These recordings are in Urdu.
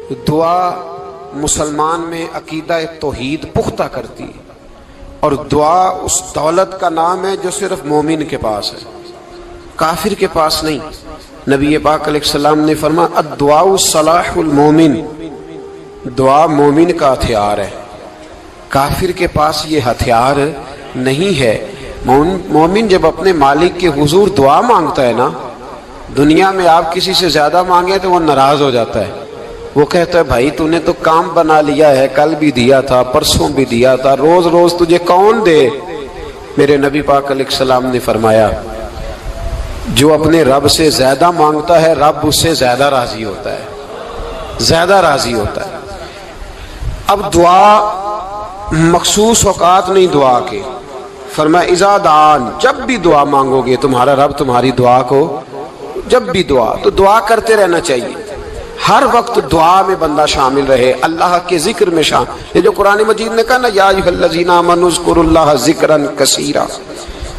دعا مسلمان میں عقیدہ توحید پختہ کرتی ہے، اور دعا اس دولت کا نام ہے جو صرف مومن کے پاس ہے، کافر کے پاس نہیں۔ نبی پاک علیہ السلام نے فرمایا الدعاء صلاح المومن، دعا مومن کا ہتھیار ہے، کافر کے پاس یہ ہتھیار نہیں ہے۔ مومن جب اپنے مالک کے حضور دعا مانگتا ہے نا، دنیا میں آپ کسی سے زیادہ مانگے تو وہ ناراض ہو جاتا ہے، وہ کہتا ہے بھائی تو نے تو کام بنا لیا ہے، کل بھی دیا تھا، پرسوں بھی دیا تھا، روز روز تجھے کون دے؟ میرے نبی پاک علیہ السلام نے فرمایا جو اپنے رب سے زیادہ مانگتا ہے رب اس سے زیادہ راضی ہوتا ہے، زیادہ راضی ہوتا ہے۔ اب دعا مخصوص اوقات نہیں دعا کے، فرمایا اذا دعان، جب بھی دعا مانگو گے تمہارا رب تمہاری دعا کو، جب بھی دعا تو دعا کرتے رہنا چاہیے، ہر وقت دعا میں بندہ شامل رہے، اللہ کے ذکر میں شامل۔ یہ جو قرآن مجید نے کہا نا یا ایھا الذین آمنوا اذکروا اللہ ذکرا کثیرا،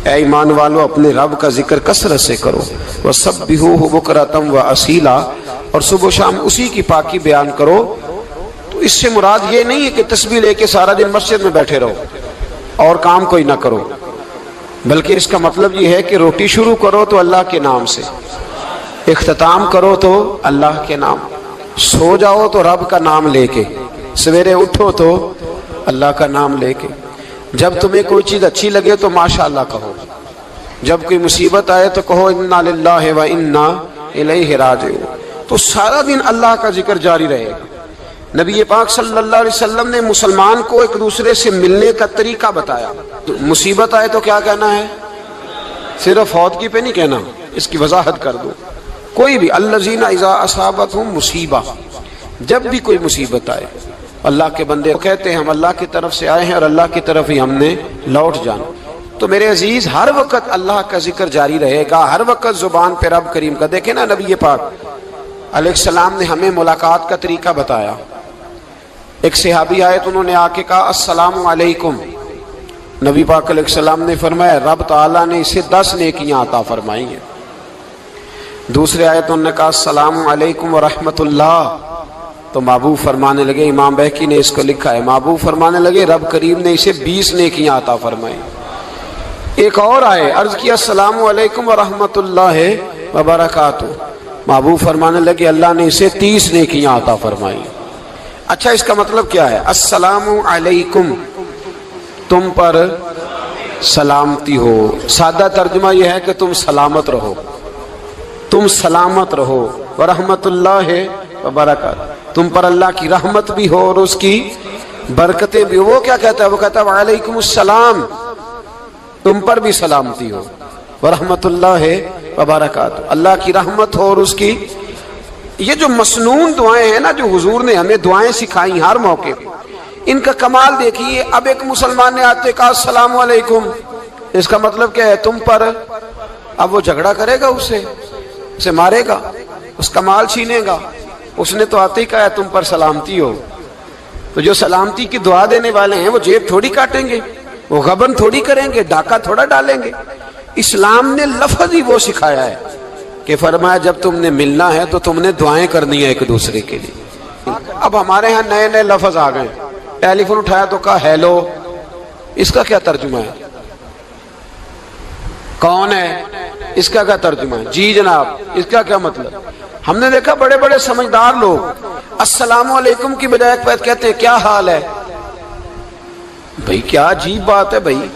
اے ایمان والو اپنے رب کا ذکر کثرت سے کرو، وسبحوہ بکرۃ واصیلا، اور صبح و شام اسی کی پاکی بیان کرو۔ تو اس سے مراد یہ نہیں ہے کہ تسبیح لے کے سارا دن مسجد میں بیٹھے رہو اور کام کوئی نہ کرو، بلکہ اس کا مطلب یہ ہے کہ روٹی شروع کرو تو اللہ کے نام سے، اختتام کرو تو اللہ کے نام، سو جاؤ تو رب کا نام لے کے، سویرے اٹھو تو اللہ کا نام لے کے، جب تمہیں کوئی چیز اچھی لگے تو ماشاءاللہ کہو، جب کوئی مصیبت آئے تو کہو انا للہ و انا الیہ راجعون۔ تو سارا دن اللہ کا ذکر جاری رہے گا۔ نبی پاک صلی اللہ علیہ وسلم نے مسلمان کو ایک دوسرے سے ملنے کا طریقہ بتایا۔ مصیبت آئے تو کیا کہنا ہے؟ صرف فوت کی پہ نہیں کہنا، اس کی وضاحت کر دو۔ کوئی بھی الذین اذا اصابتہم مصیبہ، جب بھی کوئی مصیبت آئے، اللہ کے بندے کہتے ہیں ہم اللہ کی طرف سے آئے ہیں اور اللہ کی طرف ہی ہم نے لوٹ جانا۔ تو میرے عزیز ہر وقت اللہ کا ذکر جاری رہے گا، ہر وقت زبان پہ رب کریم کا۔ دیکھیں نا نبی پاک علیہ السلام نے ہمیں ملاقات کا طریقہ بتایا۔ ایک صحابی آئے تو انہوں نے آ کے کہا السلام علیکم، نبی پاک علیہ السلام نے فرمایا رب تعالیٰ نے اسے 10 نیکیاں عطا فرمائی ہیں۔ دوسرے آئے تو انہوں نے کہا السلام علیکم ورحمۃ اللہ، تو محبوب فرمانے لگے، امام بہقی نے اس کو لکھا ہے، محبوب فرمانے لگے رب کریم نے اسے 20 نیکیاں عطا فرمائی۔ ایک اور آئے، عرض کیا السلام علیکم ورحمۃ اللہ وبرکاتہ، محبوب فرمانے لگے اللہ نے اسے 30 نیکیاں عطا فرمائی۔ اچھا اس کا مطلب کیا ہے؟ السلام علیکم، تم پر سلامتی ہو، سادہ ترجمہ یہ ہے کہ تم سلامت رہو، تم سلامت رہو، ورحمۃ اللہ وبرکاتہ، تم پر اللہ کی رحمت بھی ہو اور اس کی برکتیں بھی ہو۔ وہ کیا کہتا ہے؟ وہ کہتا ہے وعلیکم السلام، تم پر بھی سلامتی ہو، ورحمۃ اللہ وبرکاتہ، اللہ کی رحمت ہو اور اس کی۔ یہ جو مسنون دعائیں ہیں نا جو حضور نے ہمیں دعائیں سکھائی ہر موقع پہ، ان کا کمال دیکھیے۔ اب ایک مسلمان نے آتے کہا السلام علیکم، اس کا مطلب کیا ہے؟ تم پر۔ اب وہ جھگڑا کرے گا اسے مارے گا، اس کا مال چھینے گا؟ اس نے تو آتے ہی کہا ہے تم پر سلامتی ہو۔ تو جو سلامتی کی دعا دینے والے ہیں وہ جیب تھوڑی کاٹیں گے، وہ غبن تھوڑی کریں گے، ڈاکہ تھوڑا ڈالیں گے۔ اسلام نے لفظ ہی وہ سکھایا ہے کہ فرمایا جب تم نے ملنا ہے تو تم نے دعائیں کرنی ہیں ایک دوسرے کے لیے۔ اب ہمارے ہاں نئے نئے لفظ آ گئے، ٹیلی فون اٹھایا تو کہا ہیلو، اس کا کیا ترجمہ ہے؟ کون ہے؟ اس کا کیا ترجمہ ہے؟ جی جناب، اس کا کیا مطلب؟ ہم نے دیکھا بڑے بڑے سمجھدار لوگ السلام علیکم کی بجائے کہتے ہیں کیا حال ہے؟ بھئی کیا عجیب بات ہے، بھئی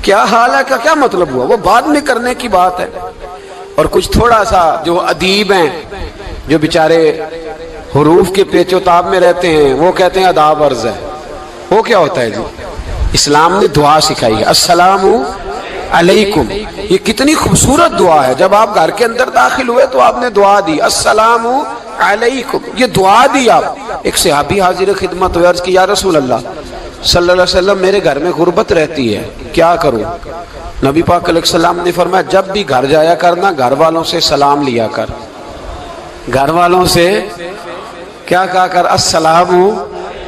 کیا حال ہے کا کیا مطلب ہوا؟ وہ بعد میں کرنے کی بات ہے۔ اور کچھ تھوڑا سا جو ادیب ہیں، جو بیچارے حروف کے پیچ و تاب میں رہتے ہیں، وہ کہتے ہیں آداب عرض ہے۔ وہ کیا ہوتا ہے جی؟ اسلام نے دعا سکھائی ہے السلام علیکم، یہ کتنی خوبصورت دعا ہے۔ جب آپ گھر کے اندر داخل ہوئے تو آپ نے دعا دی السلام علیکم، یہ دعا دی آپ۔ ایک صحابی حاضر خدمت ہوئے، عرض کی یا رسول اللہ صلی اللہ علیہ وسلم میرے گھر میں غربت رہتی ہے، کیا کروں؟ نبی پاک علیہ السلام نے فرمایا جب بھی گھر جایا کرنا گھر والوں سے سلام لیا کر، گھر والوں سے کیا کہا کر؟ السلام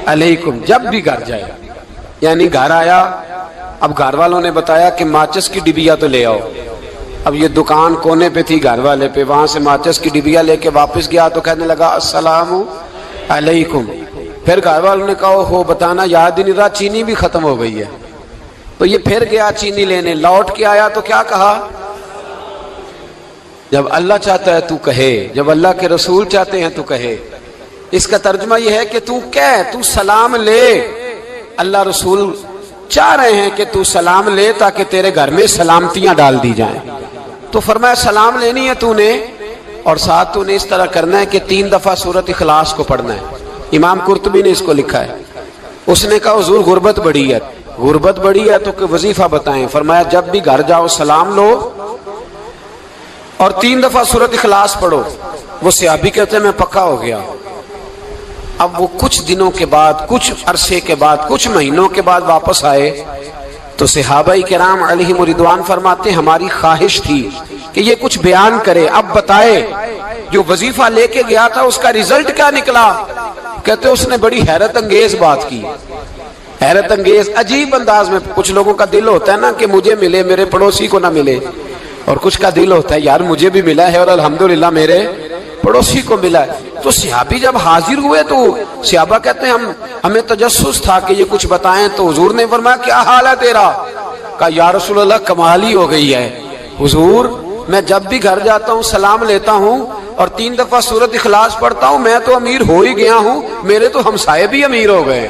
علیکم، جب بھی گھر جائے۔ یعنی گھر آیا، اب گھر والوں نے بتایا کہ ماچس کی ڈبیا تو لے آؤ۔ اب یہ دکان کونے پہ تھی گھر والے پہ، وہاں سے ماچس کی ڈبیا لے کے واپس گیا تو کہنے لگا السلام علیکم. پھر گھر والوں نے کہا ہو بتانا یاد ہی نہیں رہا, چینی بھی ختم ہو گئی ہے. تو یہ پھر گیا چینی لینے, لوٹ کے آیا تو کیا کہا؟ جب اللہ چاہتا ہے تو کہے, جب اللہ کے رسول چاہتے ہیں تو کہے. اس کا ترجمہ یہ ہے کہ تو کہہ, تو سلام لے. اللہ رسول چاہ رہے ہیں کہ تو سلام لے تاکہ تیرے گھر میں سلامتیاں ڈال دی جائیں. تو فرمایا سلام لینی ہے تو نے, اور ساتھ تو نے اس طرح کرنا ہے کہ 3 دفعہ سورۃ اخلاص کو پڑھنا ہے. امام قرطبی نے اس کو لکھا ہے. اس نے کہا حضور غربت بڑی ہے, غربت بڑی ہے تو کہ وظیفہ بتائیں. فرمایا جب بھی گھر جاؤ سلام لو اور 3 دفعہ سورۃ اخلاص پڑھو. وہ صحابی کہتے ہیں میں پکا ہو گیا. اب وہ کچھ دنوں کے بعد, کچھ عرصے کے بعد, کچھ مہینوں کے بعد واپس آئے تو صحابہ کرام علیہم رضوان فرماتے ہیں ہماری خواہش تھی کہ یہ کچھ بیان کرے, اب بتائے جو وظیفہ لے کے گیا تھا اس کا رزلٹ کیا نکلا. کہتے اس نے بڑی حیرت انگیز بات کی, حیرت انگیز عجیب انداز میں. کچھ لوگوں کا دل ہوتا ہے نا کہ مجھے ملے میرے پڑوسی کو نہ ملے, اور کچھ کا دل ہوتا ہے یار مجھے بھی ملا ہے اور الحمدللہ میرے پڑوسی کو ملا ہے. تو صحابی جب حاضر ہوئے تو صحابہ کہتے ہیں ہمیں تجسس تھا کہ یہ کچھ بتائیں. تو حضور نے فرمایا کیا حال ہے تیرا؟ کہا یا رسول اللہ کمال ہی ہو گئی ہے حضور, میں جب بھی گھر جاتا ہوں سلام لیتا ہوں اور 3 دفعہ سورۃ اخلاص پڑھتا ہوں, میں تو امیر ہو ہی گیا ہوں, میرے تو ہمسائے بھی امیر ہو گئے.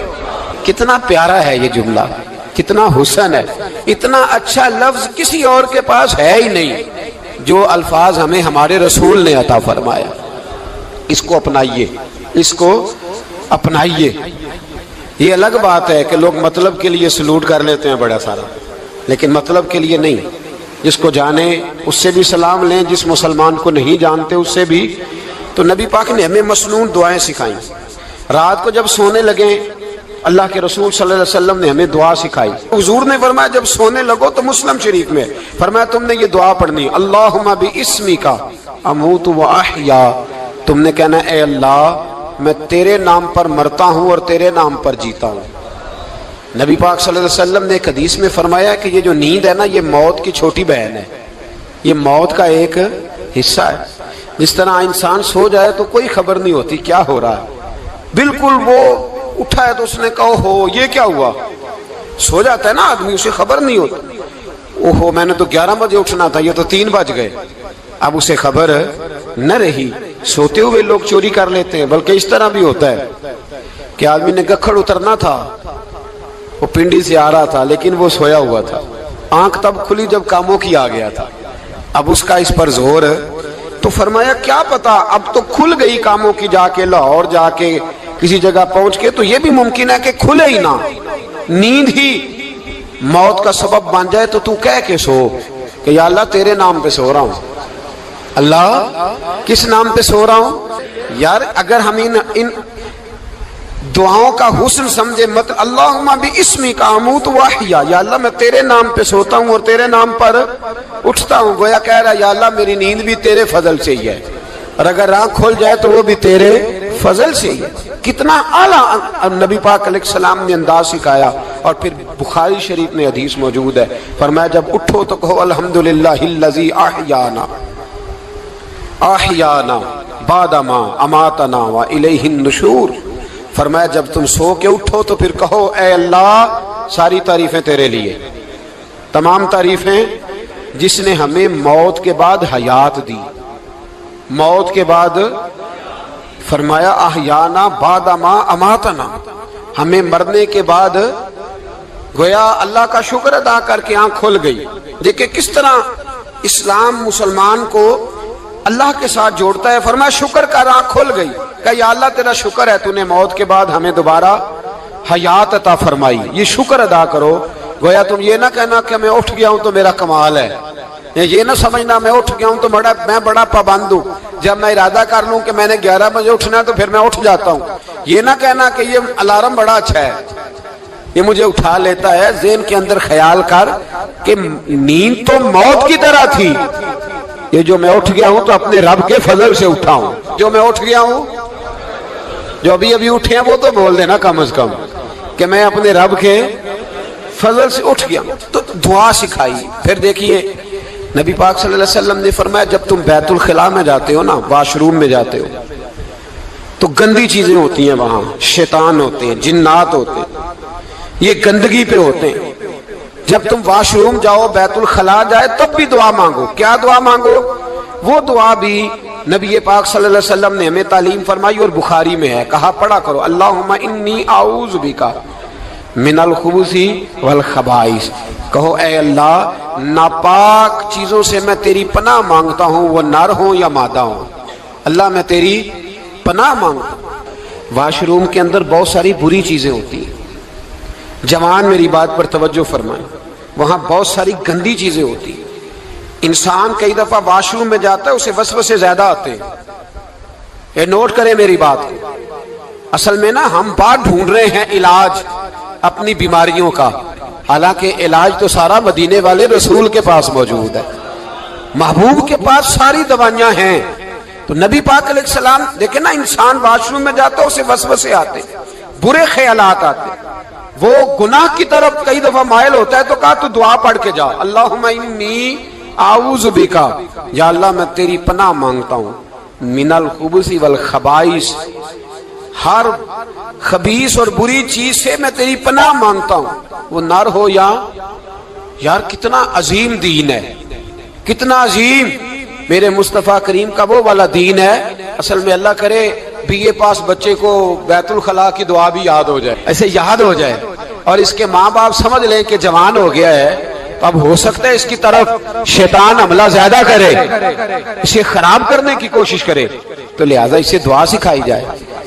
کتنا پیارا ہے یہ جملہ, کتنا حسن ہے. اتنا اچھا لفظ کسی اور کے پاس ہے ہی نہیں جو الفاظ ہمیں ہمارے رسول نے عطا فرمایا. اس کو اپنائیے, اس کو اپنائیے. یہ الگ بات ہے کہ لوگ مطلب کے لیے سلوٹ کر لیتے ہیں بڑا سارا, لیکن مطلب کے لیے نہیں. جس کو جانے اس سے بھی سلام لیں, جس مسلمان کو نہیں جانتے اس سے بھی. تو نبی پاک نے ہمیں مسنون دعائیں سکھائیں. رات کو جب سونے لگیں اللہ کے رسول صلی اللہ علیہ وسلم نے ہمیں دعا سکھائی. حضور نے فرمایا جب سونے لگو تو مسلم شریف میں فرمایا تم نے یہ دعا پڑھنی, اللہم باسمک اموت و احیا. تم نے کہنا اے اللہ میں تیرے نام پر مرتا ہوں اور تیرے نام پر جیتا ہوں. نبی پاک صلی اللہ علیہ وسلم نے ایک حدیث میں فرمایا کہ یہ جو نیند ہے نا یہ موت کی چھوٹی بہن ہے, یہ موت کا ایک حصہ ہے. جس طرح انسان سو جائے تو کوئی خبر نہیں ہوتی کیا ہو رہا ہے, بالکل وہ اٹھا ہے تو اس نے کہا ہو یہ کیا ہوا. سو جاتا ہے نا آدمی, اسے خبر نہیں ہوتی. اوہو میں نے تو 11 بجے اٹھنا تھا, یہ تو 3 بج گئے. اب اسے خبر نہ رہی. سوتے ہوئے لوگ چوری کر لیتے ہیں, بلکہ اس طرح بھی ہوتا ہے کہ آدمی نے گکھڑ اترنا تھا, وہ پنڈی سے آ رہا تھا لیکن وہ سویا ہوا تھا. آنکھ تب کھلی جب کاموں کی آ گیا تھا. اب اس کا اس پر زور, تو فرمایا کیا پتا اب تو کھل گئی کاموں کی, جا کے لاہور جا کے کسی جگہ پہنچ کے, تو یہ بھی ممکن ہے کہ کھلے ہی نہ, نیند ہی موت کا سبب بن جائے. تو کہہ کے سو کہ یا اللہ تیرے نام پہ سو رہا ہوں. اللہ کس نام پہ سو رہا ہوں یار. اگر ہم ان دعاؤں کا حسن سمجھے, مت اللہم باسمک اموت و احیا, یا اللہ میں تیرے نام پہ سوتا ہوں اور تیرے نام پر اٹھتا ہوں. گویا کہہ رہا یا اللہ میری نیند بھی تیرے فضل سے ہی ہے, اور اگر آنکھ کھل جائے تو وہ بھی تیرے فضل سے ہی ہے. کتنا اعلیٰ نبی پاک علیہ السلام نے انداز سکھایا. اور پھر بخاری شریف میں حدیث موجود ہے, فرمایا جب اٹھو تو کہو الحمدللہ الذی احیانا احیانا بعد ما اماتنا و الیہ النشور. فرمایا جب تم سو کے اٹھو تو پھر کہو اے اللہ ساری تعریفیں تیرے لیے, تمام تعریفیں جس نے ہمیں موت کے بعد حیات دی, موت کے بعد فرمایا احیانا بعد ما اماتنا, ہمیں مرنے کے بعد گویا اللہ کا شکر ادا کر کے آنکھ کھل گئی. دیکھیں کس طرح اسلام مسلمان کو اللہ کے ساتھ جوڑتا ہے. فرمایا شکر کر, آنکھ کھل گئی. کہ یا اللہ تیرا شکر ہے تو نے موت کے بعد ہمیں دوبارہ حیات عطا فرمائی, یہ شکر ادا کرو. گویا تم یہ نہ کہنا کہ میں اٹھ گیا ہوں تو میرا کمال ہے, یہ نہ سمجھنا میں اٹھ گیا ہوں تو میں بڑا پابند ہوں, جب میں ارادہ کر لوں کہ میں نے 11 بجے اٹھنا ہے تو پھر میں اٹھ جاتا ہوں. یہ نہ کہنا کہ یہ الارم بڑا اچھا ہے, یہ مجھے اٹھا لیتا ہے. ذہن کے اندر خیال کر کہ نیند تو موت کی طرح تھی, یہ جو میں اٹھ گیا ہوں تو اپنے رب کے فضل سے اٹھا ہوں. جو میں اٹھ گیا ہوں, جو ابھی اٹھے ہیں وہ تو بول دینا کم از کم کہ میں اپنے رب کے فضل سے اٹھ گیا. تو دعا سکھائی. پھر دیکھیے نبی پاک صلی اللہ علیہ وسلم نے فرمایا جب تم بیت الخلاء میں جاتے ہو نا, واش روم میں جاتے ہو, تو گندی چیزیں ہوتی ہیں وہاں، شیطان ہوتے ہیں، جنات ہوتے ہیں، یہ گندگی پہ ہوتے ہیں۔ جب تم واش روم جاؤ، بیت الخلا جائے، تب بھی دعا مانگو۔ کیا دعا مانگو؟ وہ دعا بھی نبی پاک صلی اللہ علیہ وسلم نے ہمیں تعلیم فرمائی اور بخاری میں ہے، کہا پڑھا کرو اللہم انی اعوذ بک من الخبث والخبائث۔ کہو اے اللہ، ناپاک چیزوں سے میں تیری پناہ مانگتا ہوں، وہ نر ہوں یا مادہ ہوں۔ اللہ میں تیری پناہ مانگتا ہوں۔ واش روم کے اندر بہت ساری بری چیزیں ہوتی ہیں، جوان میری بات پر توجہ فرمائیں، وہاں بہت ساری گندی چیزیں ہوتی ہیں۔ انسان کئی دفعہ واش روم میں جاتا ہے، اسے وسوسے زیادہ آتے ہیں، یہ نوٹ کریں میری بات کو۔ اصل میں نا ہم بات ڈھونڈ رہے ہیں علاج اپنی بیماریوں کا، حالانکہ علاج تو سارا مدینے والے رسول کے پاس موجود ہے، محبوب کے پاس ساری دوائیاں ہیں۔ تو نبی پاک علیہ السلام دیکھیں نا، انسان واش روم میں جاتا ہے، اسے وسوسے آتے، برے خیالات آتے، وہ گناہ کی طرف کئی دفعہ مائل ہوتا ہے، تو کہا تو دعا پڑھ کے جا، اللہم انی اعوذ بکا، یا اللہ میں تیری پناہ مانگتا ہوں، من الخبث والخبائث، ہر خبیث اور بری چیز سے میں تیری پناہ مانگتا ہوں، وہ نر ہو یا یار کتنا عظیم دین ہے، کتنا عظیم میرے مصطفیٰ کریم کا وہ والا دین ہے۔ اصل میں اللہ کرے بی اے پاس بچے کو بیت الخلا کی دعا بھی یاد ہو جائے، ایسے یاد ہو جائے، اور اس کے ماں باپ سمجھ لیں کہ جوان ہو گیا ہے، تو اب ہو سکتا ہے اس کی طرف شیطان حملہ زیادہ کرے، اسے خراب کرنے کی کوشش کرے، تو لہٰذا اسے دعا سکھائی جائے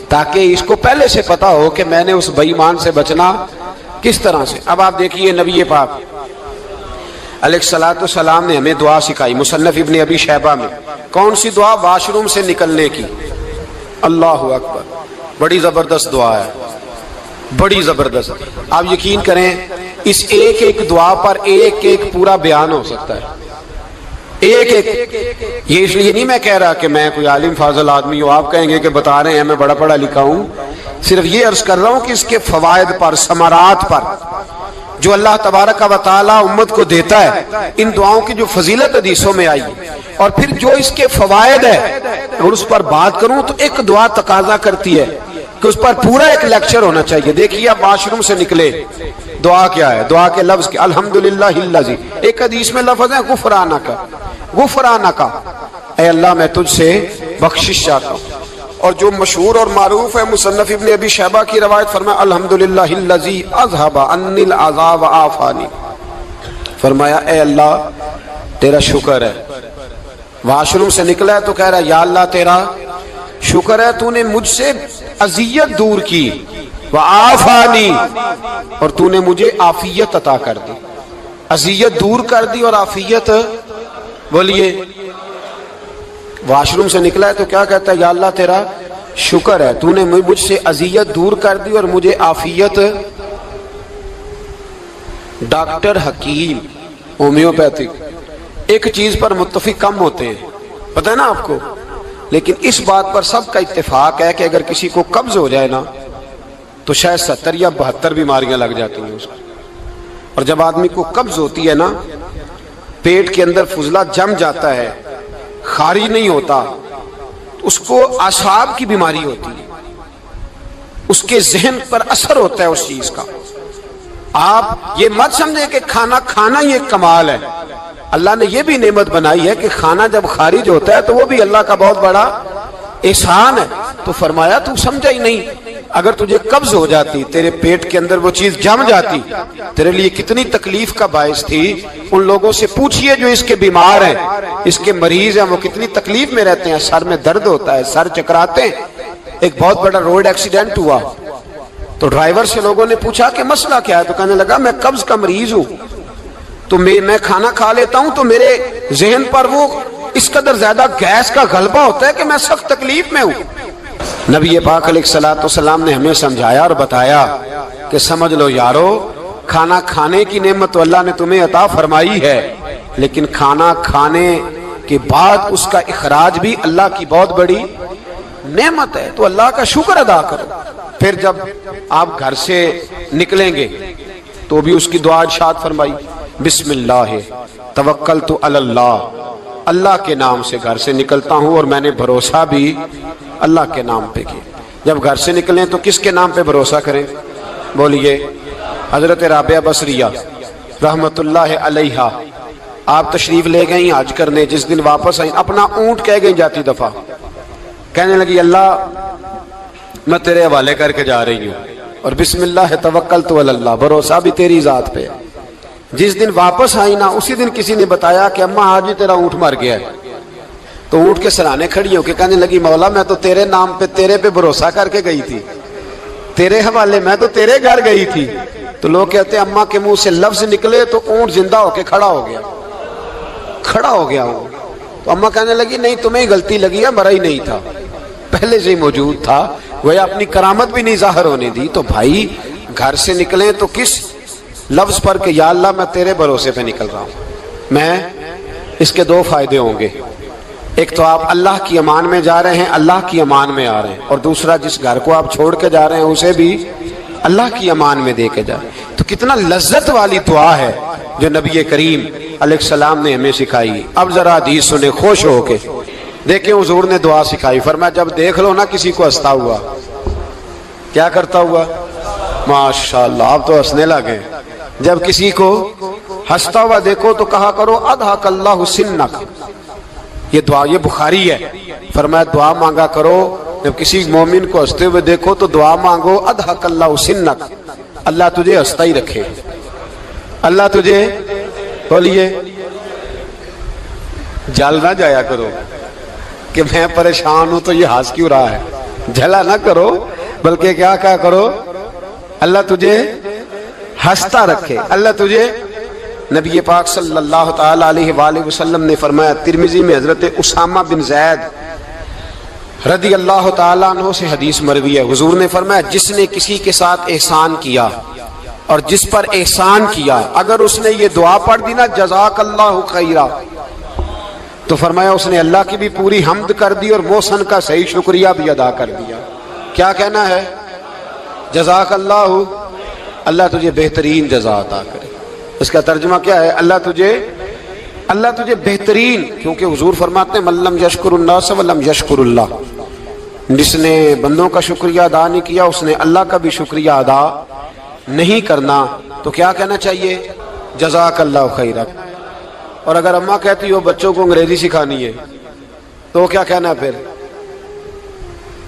تاکہ اس کو پہلے سے پتا ہو کہ میں نے اس بے ایمان سے بچنا کس طرح سے۔ اب آپ دیکھیے نبی پاک علیہ السلام نے ہمیں دعا سکھائی، مصنف ابن ابی شیبہ میں۔ کون سی دعا؟ واش روم سے نکلنے کی۔ اللہ اکبر، بڑی زبردست دعا ہے، بڑی زبردست۔ آپ یقین کریں اس ایک ایک دعا پر ایک ایک پورا بیان ہو سکتا ہے، ایک ایک۔ یہ اس لیے نہیں میں کہہ رہا کہ میں کوئی عالم فاضل آدمی ہوں، آپ کہیں گے کہ بتا رہے ہیں میں بڑا پڑھا لکھا ہوں، صرف یہ عرض کر رہا ہوں کہ اس کے فوائد پر، ثمرات پر جو اللہ تبارک و تعالی امت کو دیتا ہے، ان دعاؤں کی جو فضیلت حدیثوں میں آئی، اور پھر جو اس کے فوائد ہے، اور اس پر بات کروں تو ایک دعا تقاضا کرتی ہے کہ اس پر پورا ایک لیکچر ہونا چاہیے۔ دیکھیے آپ واش روم سے نکلے، دعا کیا ہے؟ دعا کے لفظ کیا؟ الحمدللہ الذی، ایک حدیث میں لفظ ہے غفرانک، غفرانک، اے اللہ میں تجھ سے بخشش چاہتا ہوں۔ اور جو مشہور اور معروف ہے مصنف ابن ابی شیبہ کی روایت، فرمایا الحمدللہ الذی اذھب عنی العذاب وعافانی، فرمایا اے اللہ تیرا شکر ہے۔ واش روم سے نکلا ہے تو کہہ رہا ہے یا اللہ تیرا شکر ہے، تو نے مجھ سے اذیت دور کی، وعافانی، اور تو نے مجھے عافیت عطا کر دی، اذیت دور کر دی اور عافیت۔ بولیے، واش روم سے نکلا ہے تو کیا کہتا ہے؟ یا اللہ تیرا شکر ہے، تو نے مجھ سے اذیت دور کر دی اور مجھے عافیت۔ ڈاکٹر حکیم ہومیوپیتھک ایک چیز پر متفق کم ہوتے ہیں، پتہ ہے نا آپ کو، لیکن اس بات پر سب کا اتفاق ہے کہ اگر کسی کو قبض ہو جائے نا تو شاید 70 یا 72 بیماریاں لگ جاتی ہیں اس کو۔ اور جب آدمی کو قبض ہوتی ہے نا، پیٹ کے اندر فضلہ جم جاتا ہے، خارج نہیں ہوتا، اس کو اعصاب کی بیماری ہوتی ہے، اس کے ذہن پر اثر ہوتا ہے اس چیز کا۔ آپ یہ مت سمجھیں کہ کھانا کھانا ہی ایک کمال ہے، اللہ نے یہ بھی نعمت بنائی ہے کہ کھانا جب خارج ہوتا ہے تو وہ بھی اللہ کا بہت بڑا احسان ہے۔ تو فرمایا تو سمجھا ہی نہیں، اگر تجھے قبض ہو جاتی، تیرے پیٹ کے اندر وہ چیز جم جاتی، تیرے لیے کتنی تکلیف کا باعث تھی۔ ان لوگوں سے پوچھئے جو اس کے بیمار ہیں، اس کے مریض ہیں، وہ کتنی تکلیف میں رہتے ہیں، سر میں درد ہوتا ہے، سر چکراتے ہیں۔ ایک بہت بڑا روڈ ایکسیڈنٹ ہوا تو ڈرائیور سے لوگوں نے پوچھا کہ مسئلہ کیا ہے، تو کہنے لگا میں قبض کا مریض ہوں، تو میں کھانا کھا لیتا ہوں تو میرے ذہن پر وہ اس قدر زیادہ گیس کا غلبہ ہوتا ہے کہ میں سخت تکلیف میں ہوں۔ نبی پاک علیہ السلام نے ہمیں سمجھایا اور بتایا کہ سمجھ لو یارو، کھانا کھانے کی نعمت تو اللہ نے تمہیں عطا فرمائی ہے، لیکن کھانا کھانے کے بعد اس کا اخراج بھی اللہ کی بہت بڑی نعمت ہے، تو اللہ کا شکر ادا کرو۔ پھر جب آپ گھر سے نکلیں گے تو بھی اس کی دعا ارشاد فرمائی، بسم اللہ توکلت علی اللہ، اللہ کے نام سے گھر سے نکلتا ہوں اور میں نے بھروسہ بھی اللہ کے نام پہ کیا۔ جب گھر سے نکلیں تو کس کے نام پہ بھروسہ کریں؟ بولیے حضرت رابعہ بصریہ رحمت اللہ علیہا، آپ تشریف لے گئیں حج کرنے، جس دن واپس آئیں اپنا اونٹ کہہ گئیں جاتی دفعہ، کہنے لگی اللہ میں تیرے حوالے کر کے جا رہی ہوں اور بسم اللہ توکلت علی اللہ، بھروسہ بھی تیری ذات پہ۔ جس دن واپس آئی نا اسی دن کسی نے بتایا کہ اماں آج ہی تیرا اونٹ مر گیا ہے، تو اونٹ کے سرانے کھڑی ہو کے کہنے لگی مولا میں تو تیرے نام پہ تیرے پہ بھروسہ کر کے گئی تھی، تیرے حوالے میں تو تیرے گھر گئی تھی۔ تو لوگ کہتے ہیں اماں کے منہ سے لفظ نکلے تو اونٹ زندہ ہو کے کھڑا ہو گیا ہوں۔ تو اماں کہنے لگی نہیں تمہیں ہی غلطی لگی ہے، مرا ہی نہیں تھا، پہلے سے ہی موجود تھا، وہ اپنی کرامت بھی نہیں ظاہر ہونے دی۔ تو بھائی گھر سے نکلیں تو کس لفظ پر کہ یا اللہ میں تیرے بھروسے پہ نکل رہا ہوں میں، اس کے دو فائدے ہوں گے، ایک تو آپ اللہ کی امان میں جا رہے ہیں، اللہ کی امان میں آ رہے ہیں، اور دوسرا جس گھر کو آپ چھوڑ کے جا رہے ہیں اسے بھی اللہ کی امان میں دے کے جائیں۔ تو کتنا لذت والی دعا ہے جو نبی کریم علیہ السلام نے ہمیں سکھائی۔ اب ذرا حدیث سنیں خوش ہو کے، دیکھیں حضور نے دعا سکھائی، فرمایا جب دیکھ لو نا کسی کو ہنستا ہوا، کیا کرتا ہوا؟ ماشاءاللہ آپ تو ہنسنے لگے۔ جب کسی کو ہنستا ہوا دیکھو تو کہا کرو اضحک اللہ سنک، یہ دعا یہ بخاری ہے، فرمایا دعا مانگا کرو جب کسی مومن کو ہنستے ہوئے دیکھو تو دعا مانگو اضحک اللہ سنک، اللہ تجھے ہنستا ہی رکھے، اللہ تجھے، بولیے جل نہ جایا کرو کہ میں پریشان ہوں تو یہ ہنس کیوں رہا ہے، جھلا نہ کرو، بلکہ کیا کہا کرو اللہ تجھے ہنستا رکھے، اللہ تجھے۔ نبی پاک صلی اللہ تعالی علیہ وآلہ وسلم نے فرمایا، ترمذی میں حضرت اسامہ بن زید رضی اللہ تعالیٰ عنہ سے حدیث مروی ہے، حضور نے فرمایا جس نے کسی کے ساتھ احسان کیا اور جس پر احسان کیا، اگر اس نے یہ دعا پڑھ دی نا جزاک اللہ خیرا، تو فرمایا اس نے اللہ کی بھی پوری حمد کر دی اور محسن کا صحیح شکریہ بھی ادا کر دیا۔ کیا کہنا ہے؟ جزاک اللہ، اللہ تجھے بہترین جزا عطا کرے۔ اس کا ترجمہ کیا ہے؟ اللہ تجھے بہترین، کیونکہ حضور فرماتے ہیں من لم یشکر الناس ولم یشکر اللہ، جس نے بندوں کا شکریہ ادا نہیں کیا اس نے اللہ کا بھی شکریہ ادا نہیں کرنا۔ تو کیا کہنا چاہیے؟ جزاک اللہ خیرا۔ اور اگر اماں کہتی ہو بچوں کو انگریزی سکھانی ہے تو کیا کہنا ہے پھر؟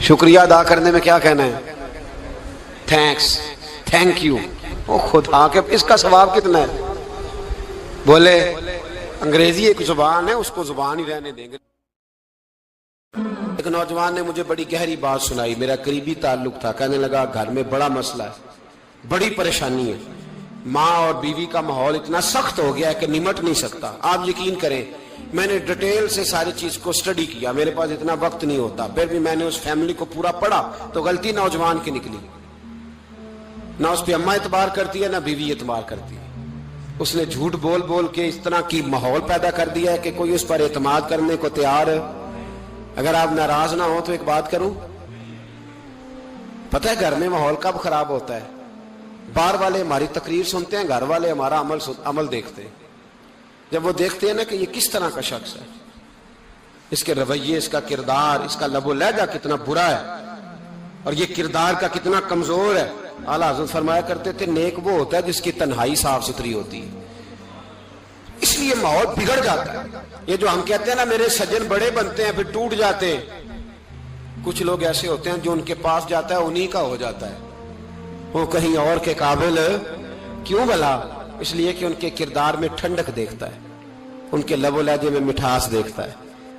شکریہ ادا کرنے میں کیا کہنا ہے؟ Thanks, thank you. او خدا کے اس کا ثواب کتنا ہے؟ بولے انگریزی ایک زبان ہے، اس کو زبان ہی رہنے دیں گے۔ ایک نوجوان نے مجھے بڑی گہری بات سنائی، میرا قریبی تعلق تھا، کہنے لگا گھر میں بڑا مسئلہ ہے، بڑی پریشانی ہے، ماں اور بیوی کا ماحول اتنا سخت ہو گیا ہے کہ نمٹ نہیں سکتا۔ آپ یقین کریں میں نے ڈیٹیل سے ساری چیز کو سٹڈی کیا، میرے پاس اتنا وقت نہیں ہوتا، پھر بھی میں نے اس فیملی کو پورا پڑھا تو غلطی نوجوان کی نکلی، نہ اس پہ اماں اعتبار کرتی ہے نہ بیوی اعتبار کرتی ہے۔ اس نے جھوٹ بول بول کے اس طرح کی ماحول پیدا کر دیا ہے کہ کوئی اس پر اعتماد کرنے کو تیار ہے۔ اگر آپ ناراض نہ ہو تو ایک بات کروں، پتہ ہے گھر میں ماحول کب خراب ہوتا ہے؟ باہر والے ہماری تقریر سنتے ہیں، گھر والے ہمارا عمل دیکھتے ہیں۔ جب وہ دیکھتے ہیں نا کہ یہ کس طرح کا شخص ہے، اس کے رویے، اس کا کردار، اس کا لب و لہجہ کتنا برا ہے اور یہ کردار کا کتنا کمزور ہے۔ اعلیٰ حضرت فرمایا کرتے تھے نیک وہ ہوتا ہے جس کی تنہائی صاف ستھری ہوتی ہے، اس لیے ماحول بگڑ جاتا ہے۔ یہ جو ہم کہتے ہیں نا میرے سجن بڑے بنتے ہیں پھر ٹوٹ جاتے ہیں، کچھ لوگ ایسے ہوتے ہیں جو ان کے پاس جاتا ہے انہی کا ہو جاتا ہے، وہ کہیں اور کے قابل کیوں بھلا؟ اس لیے کہ ان کے کردار میں ٹھنڈک دیکھتا ہے، ان کے لب و لہجے میں مٹھاس دیکھتا ہے،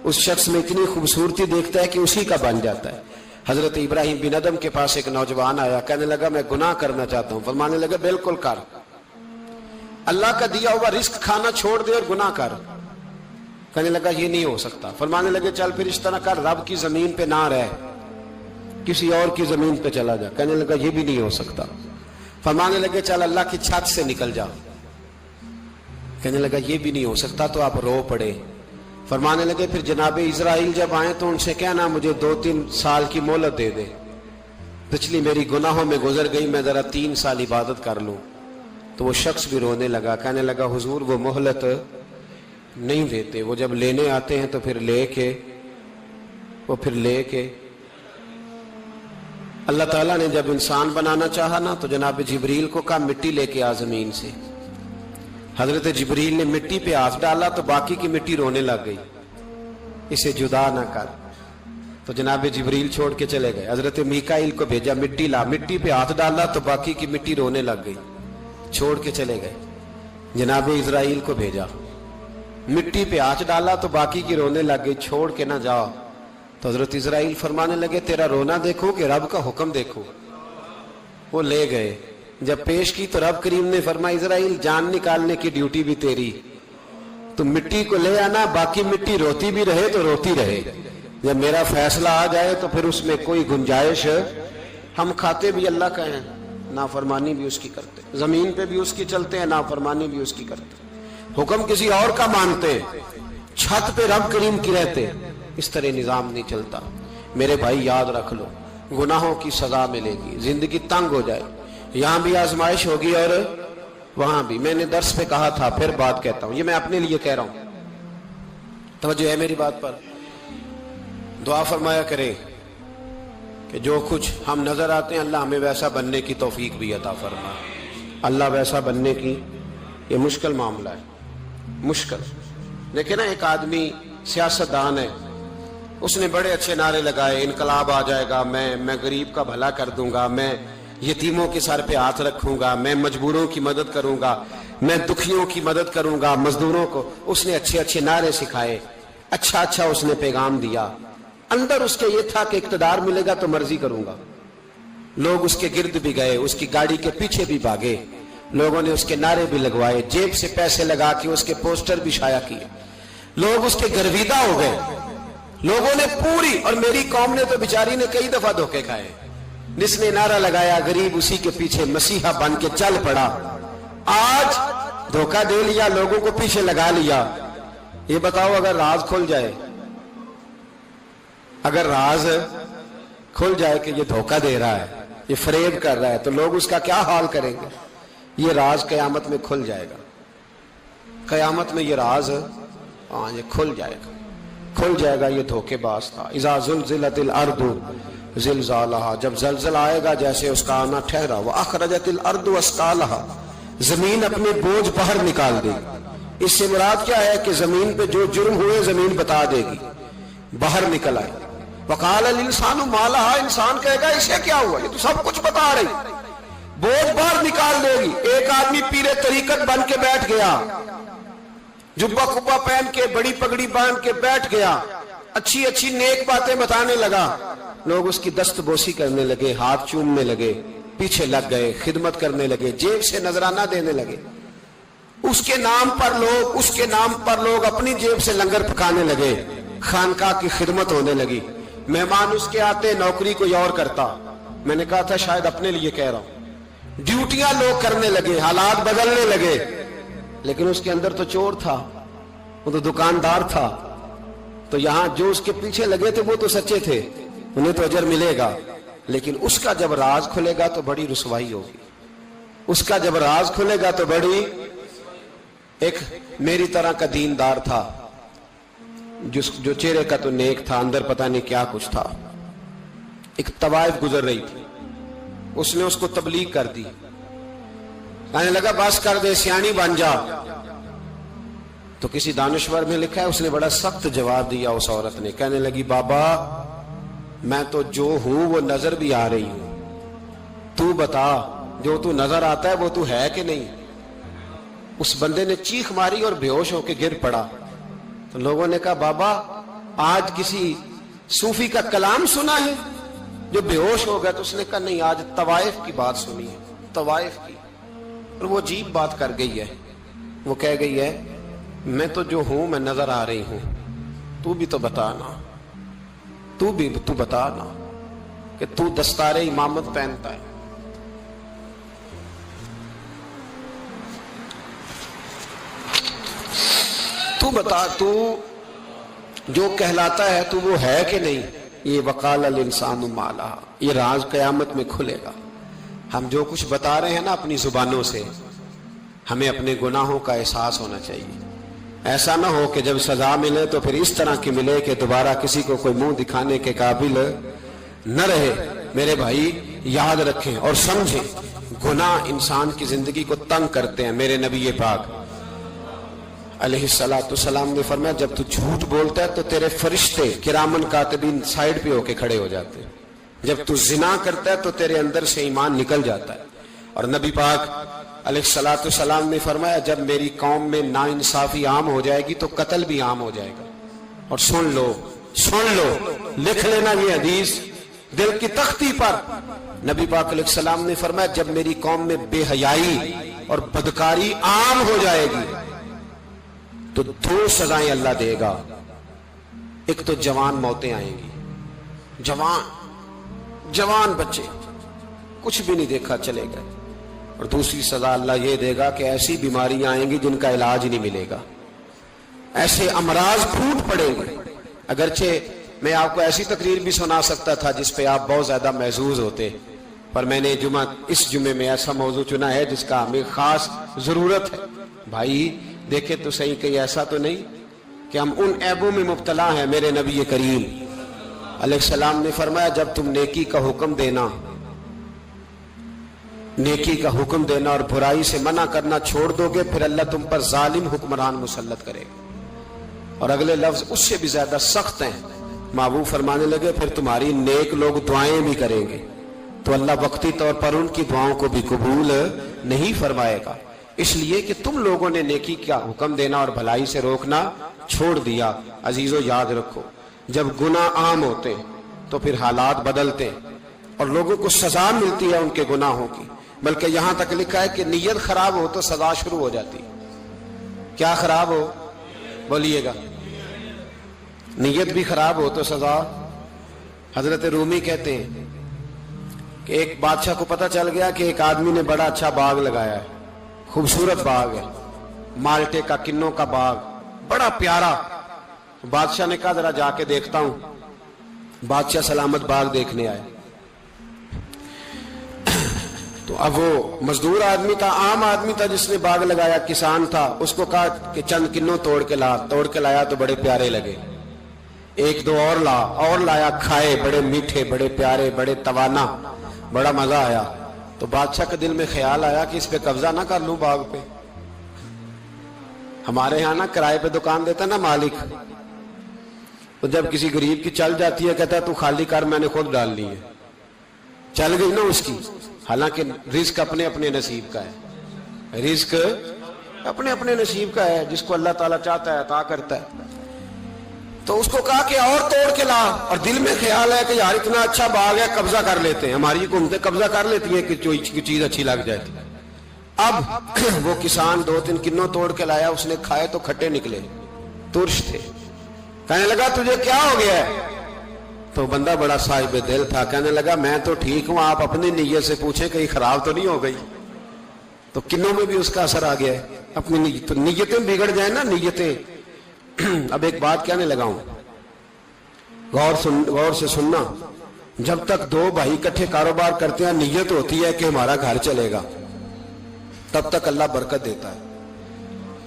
اس شخص میں اتنی خوبصورتی دیکھتا ہے کہ اسی کا بن جاتا ہے۔ حضرت ابراہیم بن ادم کے پاس ایک نوجوان آیا، کہنے لگا میں گناہ کرنا چاہتا ہوں، فرمانے لگا بالکل کر، اللہ کا دیا ہوا رزق کھانا چھوڑ دے اور گناہ کر۔ کہنے لگا یہ نہیں ہو سکتا، فرمانے لگے چل پھر اس طرح کر، رب کی زمین پہ نہ رہ، کسی اور کی زمین پہ چلا جا۔ کہنے لگا یہ بھی نہیں ہو سکتا، فرمانے لگے چل اللہ کی چھت سے نکل جا۔ کہنے لگا یہ بھی نہیں ہو سکتا، تو آپ رو پڑے۔ فرمانے لگے پھر جناب اسرائیل جب آئیں تو ان سے کہنا مجھے 2-3 سال کی مہلت دے دے، پچھلی میری گناہوں میں گزر گئی، میں ذرا 3 سال عبادت کر لوں۔ تو وہ شخص بھی رونے لگا، کہنے لگا حضور وہ مہلت نہیں دیتے، وہ جب لینے آتے ہیں تو پھر لے کے اللہ تعالیٰ نے جب انسان بنانا چاہا نا تو جناب جبریل کو کہا مٹی لے کے آ زمین سے. حضرت جبریل نے مٹی پہ ہاتھ ڈالا تو باقی کی مٹی رونے لگ گئی, اسے جدا نہ کر. تو جناب جبریل چھوڑ کے چلے گئے. حضرت میکائیل کو بھیجا, مٹی لا, مٹی پہ ہاتھ ڈالا تو باقی کی مٹی رونے لگ گئی, چھوڑ کے چلے گئے. جناب اسرائیل کو بھیجا, مٹی پہ ہاتھ ڈالا تو باقی کی رونے لگ گئی, چھوڑ کے نہ جاؤ. تو حضرت اسرائیل فرمانے لگے تیرا رونا دیکھو کہ رب کا حکم دیکھو. وہ لے گئے, جب پیش کی تو رب کریم نے فرمایا اسرائیل جان نکالنے کی ڈیوٹی بھی تیری, تو مٹی کو لے آنا, باقی مٹی روتی بھی رہے تو روتی رہے. جب میرا فیصلہ آ جائے تو پھر اس میں کوئی گنجائش, ہم کھاتے بھی اللہ کا ہیں, نافرمانی بھی اس کی کرتے, زمین پہ بھی اس کی چلتے ہیں, نافرمانی بھی اس کی کرتے, حکم کسی اور کا مانتے, چھت پہ رب کریم کی رہتے. اس طرح نظام نہیں چلتا. میرے بھائی یاد رکھ لو, گناہوں کی سزا ملے گی, زندگی تنگ ہو جائے, یہاں بھی آزمائش ہوگی اور وہاں بھی. میں نے درس پہ کہا تھا, پھر بات کہتا ہوں, یہ میں اپنے لیے کہہ رہا ہوں, توجہ ہے میری بات پر. دعا فرمایا کرے کہ جو کچھ ہم نظر آتے ہیں اللہ ہمیں ویسا بننے کی توفیق بھی عطا فرمائے. اللہ ویسا بننے کی, یہ مشکل معاملہ ہے, مشکل. دیکھیں نا ایک آدمی سیاستدان ہے, اس نے بڑے اچھے نعرے لگائے, انقلاب آ جائے گا, میں غریب کا بھلا کر دوں گا, میں یتیموں کے سر پہ ہاتھ رکھوں گا, میں مجبوروں کی مدد کروں گا, میں دکھیوں کی مدد کروں گا, مزدوروں کو. اس نے اچھے اچھے نعرے سکھائے, اچھا اس نے پیغام دیا. اندر اس کے یہ تھا کہ اقتدار ملے گا تو مرضی کروں گا. لوگ اس کے گرد بھی گئے, اس کی گاڑی کے پیچھے بھی بھاگے, لوگوں نے اس کے نعرے بھی لگوائے, جیب سے پیسے لگا کے اس کے پوسٹر بھی شائع کیے. لوگ اس کے گرویدہ ہو گئے, لوگوں نے پوری, اور میری قوم نے تو بیچاری نے کئی دفعہ دھوکے کھائے. جس نے نعرہ لگایا غریب اسی کے پیچھے مسیحا بن کے چل پڑا. آج دھوکہ دے لیا, لوگوں کو پیچھے لگا لیا. یہ بتاؤ اگر راز کھل جائے, اگر راز کھل جائے کہ یہ دھوکہ دے رہا ہے, یہ فریب کر رہا ہے, تو لوگ اس کا کیا حال کریں گے. یہ راز قیامت میں کھل جائے گا, قیامت میں یہ راز یہ کھل جائے گا, کھل جائے گا. یہ دھوکے باز تھا. اذا زلزلت الارض زلزالها, جب زلزلہ آئے گا جیسے اس کا آنا ٹھہرا. واخرجت الارض اثقالها, زمین اپنے بوجھ باہر نکال دے گی. اس سے مراد کیا ہے کہ زمین پہ جو جرم ہوئے زمین بتا دے گی, باہر نکل آئے. وقال الانسان ما لها, انسان کہے گا اسے کیا ہوا, یہ تو سب کچھ بتا رہی. بوجھ باہر نکال دے گی. ایک آدمی پیر طریقت بن کے بیٹھ گیا, جبہ کبا پہن کے, بڑی پگڑی باندھ کے بیٹھ گیا, اچھی اچھی نیک باتیں بتانے لگا. لوگ اس کی دست بوسی کرنے لگے, ہاتھ چومنے لگے, پیچھے لگ گئے, خدمت کرنے لگے, جیب سے نذرانہ دینے لگے. اس کے نام پر لوگ اپنی جیب سے لنگر پکانے لگے, خانقاہ کی خدمت ہونے لگی. مہمان اس کے آتے, نوکری کوئی اور کرتا. میں نے کہا تھا شاید اپنے لیے کہہ رہا ہوں. ڈیوٹیاں لوگ کرنے لگے, حالات بدلنے لگے. لیکن اس کے اندر تو چور تھا, وہ تو دکاندار تھا. تو یہاں جو اس کے پیچھے لگے تھے وہ تو سچے تھے, انہیں تو اجر ملے گا. لیکن اس کا جب راز کھلے گا تو بڑی رسوائی ہوگی. اس کا جب راز کھلے گا تو بڑی. ایک میری طرح کا دیندار تھا, جو چہرے کا تو نیک تھا, اندر پتہ نہیں کیا کچھ تھا. ایک طوائف گزر رہی تھی, اس نے اس کو تبلیغ کر دی. کہنے لگا بس کر دے, سیانی بن جا. تو کسی دانشور میں لکھا ہے اس نے بڑا سخت جواب دیا. اس عورت نے کہنے لگی بابا میں تو جو ہوں وہ نظر بھی آ رہی ہوں, تو بتا جو تو نظر آتا ہے وہ تو ہے کہ نہیں. اس بندے نے چیخ ماری اور بے ہوش ہو کے گر پڑا. تو لوگوں نے کہا بابا آج کسی صوفی کا کلام سنا ہے جو بے ہوش ہو گیا. تو اس نے کہا نہیں, آج طوائف کی بات سنی ہے, طوائف کی. اور وہ عجیب بات کر گئی ہے. وہ کہہ گئی ہے میں تو جو ہوں میں نظر آ رہی ہوں, تو بھی تو بتانا, تو بتانا کہ تو دستار امامت پہنتا ہے. تو بتا, تو جو کہلاتا ہے تو وہ ہے کہ نہیں. یہ وقال الانسان ما لها, یہ راز قیامت میں کھلے گا. ہم جو کچھ بتا رہے ہیں نا اپنی زبانوں سے, ہمیں اپنے گناہوں کا احساس ہونا چاہیے. ایسا نہ ہو کہ جب سزا ملے تو پھر اس طرح کی ملے کہ دوبارہ کسی کو کوئی منہ دکھانے کے قابل نہ رہے. میرے بھائی یاد رکھیں اور سمجھیں، گناہ انسان کی زندگی کو تنگ کرتے ہیں۔ میرے نبی پاک علیہ السلام نے فرمایا جب تو جھوٹ بولتا ہے تو تیرے فرشتے کرامن کاتبین سائیڈ پہ ہو کے کھڑے ہو جاتے ہیں، جب تو زنا کرتا ہے تو تیرے اندر سے ایمان نکل جاتا ہے۔ اور نبی پاک علیہ السلام نے فرمایا جب میری قوم میں ناانصافی عام ہو جائے گی تو قتل بھی عام ہو جائے گا۔ اور سن لو لکھ لینا یہ حدیث دل کی تختی پر، نبی پاک علیہ السلام نے فرمایا جب میری قوم میں بے حیائی اور بدکاری عام ہو جائے گی تو 2 سزائیں اللہ دے گا۔ ایک تو جوان موتیں آئیں گی، جوان بچے کچھ بھی نہیں دیکھا چلے گئے، اور دوسری سزا اللہ یہ دے گا کہ ایسی بیماریاں آئیں گی جن کا علاج نہیں ملے گا، ایسے امراض پھوٹ پڑیں گے۔ اگرچہ میں آپ کو ایسی تقریر بھی سنا سکتا تھا جس پہ آپ بہت زیادہ محظوظ ہوتے، پر میں نے اس جمعے میں ایسا موضوع چنا ہے جس کا ہمیں خاص ضرورت ہے۔ بھائی دیکھیں تو صحیح، کہیں ایسا تو نہیں کہ ہم ان عیبوں میں مبتلا ہیں۔ میرے نبی کریم علیہ السلام نے فرمایا جب تم نیکی کا حکم دینا اور برائی سے منع کرنا چھوڑ دو گے پھر اللہ تم پر ظالم حکمران مسلط کرے گا۔ اور اگلے لفظ اس سے بھی زیادہ سخت ہیں، محبوب فرمانے لگے پھر تمہاری نیک لوگ دعائیں بھی کریں گے تو اللہ وقتی طور پر ان کی دعاؤں کو بھی قبول نہیں فرمائے گا، اس لیے کہ تم لوگوں نے نیکی کا حکم دینا اور بھلائی سے روکنا چھوڑ دیا۔ عزیزو یاد رکھو جب گناہ عام ہوتے تو پھر حالات بدلتے اور لوگوں کو سزا ملتی ہے ان کے گناہوں کی، بلکہ یہاں تک لکھا ہے کہ نیت خراب ہو تو سزا شروع ہو جاتی۔ کیا خراب ہو؟ بولیے گا۔ نیت بھی خراب ہو تو سزا۔ حضرت رومی کہتے ہیں کہ ایک بادشاہ کو پتہ چل گیا کہ ایک آدمی نے بڑا اچھا باغ لگایا ہے، خوبصورت باغ ہے، مالٹے کا کنوں کا باغ بڑا پیارا۔ بادشاہ نے کہا ذرا جا کے دیکھتا ہوں۔ بادشاہ سلامت باغ دیکھنے آئے تو اب وہ مزدور آدمی تھا، عام آدمی تھا جس نے باغ لگایا، کسان تھا، اس کو کہا کہ چند کنوں توڑ کے لایا تو بڑے پیارے لگے، ایک دو اور لایا، کھائے، بڑے میٹھے، بڑے پیارے، بڑے توانا، بڑا مزہ آیا۔ تو بادشاہ کے دل میں خیال آیا کہ اس پہ قبضہ نہ کر لوں باغ پہ۔ ہمارے ہاں نا کرائے پہ دکان دیتا نا مالک، تو جب کسی غریب کی چل جاتی ہے کہتا ہے تو خالی کر، میں نے خود ڈال لی ہے، چل گئی نا اس کی۔ حالانکہ رزق اپنے اپنے نصیب کا ہے، رزق اپنے اپنے نصیب کا ہے، جس کو اللہ تعالیٰ چاہتا ہے عطا کرتا ہے۔ تو اس کو کہا کہ اور توڑ کے لا، اور دل میں خیال ہے کہ یار اتنا اچھا باغ ہے قبضہ کر لیتے ہیں، ہماری حکومتیں قبضہ کر لیتی ہیں کہ کوئی چیز اچھی لگ جاتی ہے۔ اب وہ کسان 2-3 کنوں توڑ کے لایا، اس نے کھائے تو کھٹے نکلے، ترش تھے۔ کہنے لگا تجھے کیا ہو گیا ہے؟ تو بندہ بڑا صاحب دل تھا، کہنے لگا میں تو ٹھیک ہوں، آپ اپنی نیت سے پوچھیں کہیں خراب تو نہیں ہو گئی۔ تو کنوں میں بھی اس کا اثر آ گیا ہے، اپنی نیت، تو نیتیں بگڑ جائیں نا نیتیں۔ اب ایک بات کہنے لگا ہوں، غور سے سننا، جب تک 2 بھائی اکٹھے کاروبار کرتے ہیں نیت ہوتی ہے کہ ہمارا گھر چلے گا، تب تک اللہ برکت دیتا ہے۔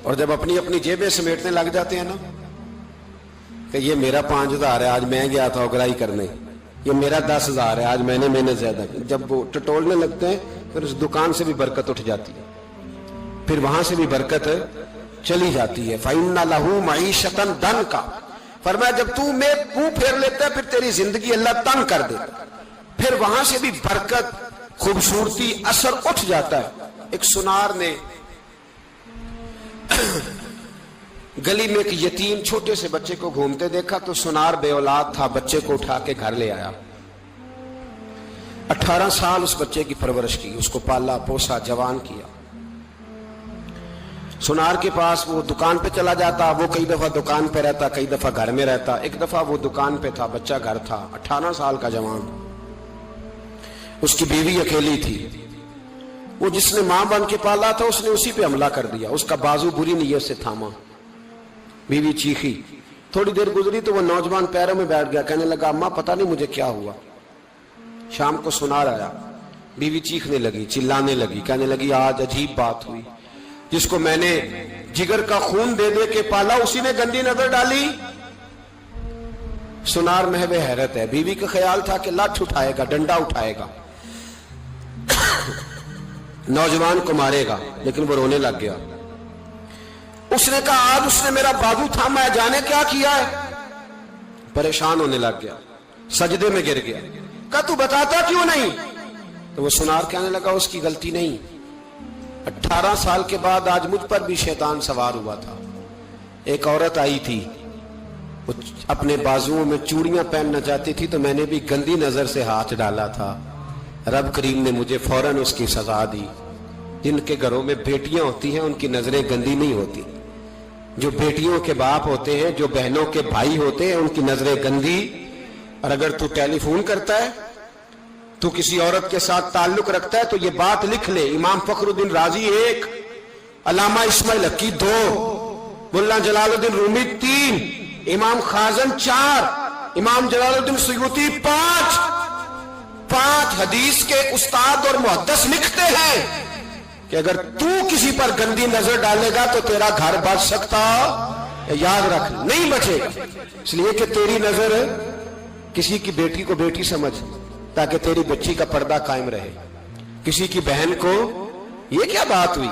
اور جب اپنی اپنی جیبیں سمیٹنے لگ جاتے ہیں نا کہ یہ میرا 5000 ہے، آج میں گیا تھا اگرائی کرنے، یہ میرا 10,000 ہے، آج میں نے زیادہ کی، جب وہ ٹٹولنے لگتے ہیں پھر اس دکان سے بھی برکت اٹھ جاتی ہے، پھر وہاں سے بھی برکت چلی جاتی ہے۔ فَإِنَّ لَهُ مَعِيشَةً ضَنْكَ، فرمایا جب تو میں منہ پھیر لیتا ہے پھر تیری زندگی اللہ تنگ کر دیتا، پھر وہاں سے بھی برکت، خوبصورتی، اثر اٹھ جاتا ہے۔ ایک سنار نے گلی میں ایک یتیم چھوٹے سے بچے کو گھومتے دیکھا تو سنار بے اولاد تھا، بچے کو اٹھا کے گھر لے آیا، 18 سال اس بچے کی پرورش کی، اس کو پالا پوسا، جوان کیا۔ سنار کے پاس وہ دکان پہ چلا جاتا، وہ کئی دفعہ دکان پہ رہتا، کئی دفعہ گھر میں رہتا۔ ایک دفعہ وہ دکان پہ تھا، بچہ گھر تھا، 18 سال کا جوان، اس کی بیوی اکیلی تھی۔ وہ جس نے ماں بن کے پالا تھا اس نے اسی پہ حملہ کر دیا، اس کا بازو بری نیت سے تھاما، بیوی چیخی۔ تھوڑی دیر گزری تو وہ نوجوان پیروں میں بیٹھ گیا، کہنے لگا اماں پتہ نہیں مجھے کیا ہوا۔ شام کو سنار آیا، بیوی چیخنے لگی، چلانے لگی، کہنے لگی آج عجیب بات ہوئی، جس کو میں نے جگر کا خون دے دے کے پالا اسی نے گندی نظر ڈالی۔ سنار محو حیرت ہے. بیوی کا خیال تھا کہ لاٹھ اٹھائے گا, ڈنڈا اٹھائے گا, نوجوان کو مارے گا, لیکن وہ رونے لگ گیا. اس نے کہا آج اس نے میرا بازو تھاما ہے, جانے کیا کیا ہے. پریشان ہونے لگ گیا, سجدے میں گر گیا. کہا تو بتاتا کیوں نہیں؟ تو وہ سنار کہنے لگا اس کی غلطی نہیں. 18 سال کے بعد آج مجھ پر بھی شیطان سوار ہوا تھا. ایک عورت آئی تھی, وہ اپنے بازوؤں میں چوڑیاں پہننا چاہتی تھی, تو میں نے بھی گندی نظر سے ہاتھ ڈالا تھا. رب کریم نے مجھے فوراً اس کی سزا دی. جن کے گھروں میں بیٹیاں ہوتی ہیں ان کی نظریں گندی نہیں ہوتی. جو بیٹیوں کے باپ ہوتے ہیں, جو بہنوں کے بھائی ہوتے ہیں, ان کی نظریں گندی. اور اگر تو ٹیلی فون کرتا ہے, تو کسی عورت کے ساتھ تعلق رکھتا ہے, تو یہ بات لکھ لے, امام فخر الدین رازی 1, علامہ اسماعیل حقی 2, ملا جلال الدین رومی 3, امام خازن 4, امام جلال الدین سیوطی 5 حدیث کے استاد اور محدث لکھتے ہیں کہ اگر تو کسی پر گندی نظر ڈالے گا تو تیرا گھر بچ سکتا, یاد رکھ نہیں بچے گا. اس لیے کہ تیری نظر کسی کی بیٹی کو بیٹی سمجھ, تاکہ تیری بچی کا پردہ قائم رہے. کسی کی بہن کو, یہ کیا بات ہوئی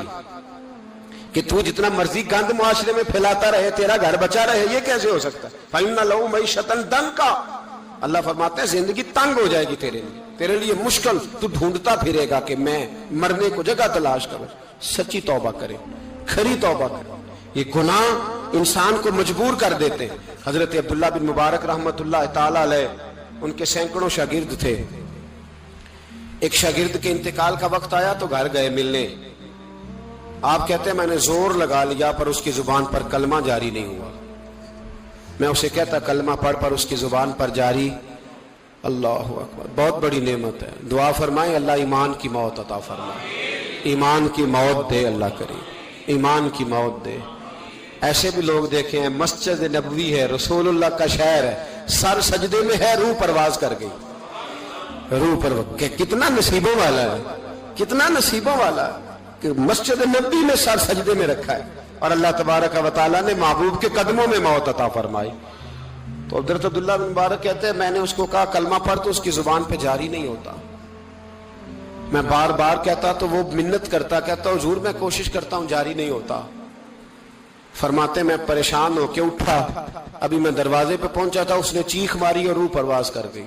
کہ تو جتنا مرضی گند معاشرے میں پھیلاتا رہے تیرا گھر بچا رہے, یہ کیسے ہو سکتا ہے؟ فَإِنَّ لَهُ مَعِيشَةً ضَنْكَ, اللہ فرماتے ہیں زندگی تنگ ہو جائے گی تیرے لیے مشکل. تو ڈھونڈتا پھرے گا کہ میں مرنے کو جگہ تلاش کروں. سچی توبہ کرے, کھری توبہ کرے. یہ گناہ انسان کو مجبور کر دیتے ہیں. حضرت عبداللہ بن مبارک رحمت اللہ تعالی علیہ, ان کے سینکڑوں شاگرد تھے. ایک شاگرد کے انتقال کا وقت آیا تو گھر گئے ملنے. آپ کہتے ہیں میں نے زور لگا لیا پر اس کی زبان پر کلمہ جاری نہیں ہوا. میں اسے کہتا کلمہ پڑھ پر اس کی زبان پر جاری. اللہ اکبر, بہت بڑی نعمت ہے. دعا فرمائیں اللہ ایمان کی موت عطا فرمائے, ایمان کی موت دے اللہ کریم, ایمان کی موت دے. ایسے بھی لوگ دیکھے ہیں, مسجد نبوی ہے, رسول اللہ کا شہر ہے, سر سجدے میں ہے, روح پرواز کر گئی. روح پر کتنا نصیبوں والا ہے, کتنا نصیبوں والا ہے کہ مسجد نبوی میں سر سجدے میں رکھا ہے, اور اللہ تبارک و تعالیٰ نے محبوب کے قدموں میں موت عطا فرمائی. تو حضرت عبداللہ بن مبارک کہتے ہیں میں نے اس کو کہا کلمہ پڑھ, تو اس کی زبان پہ جاری نہیں ہوتا. میں بار بار کہتا تو وہ منت کرتا, کہتا حضور میں کوشش کرتا ہوں جاری نہیں ہوتا. فرماتے میں پریشان ہو کے اٹھا, ابھی میں دروازے پہ پہنچا تھا, اس نے چیخ ماری اور روح پرواز کر گئی.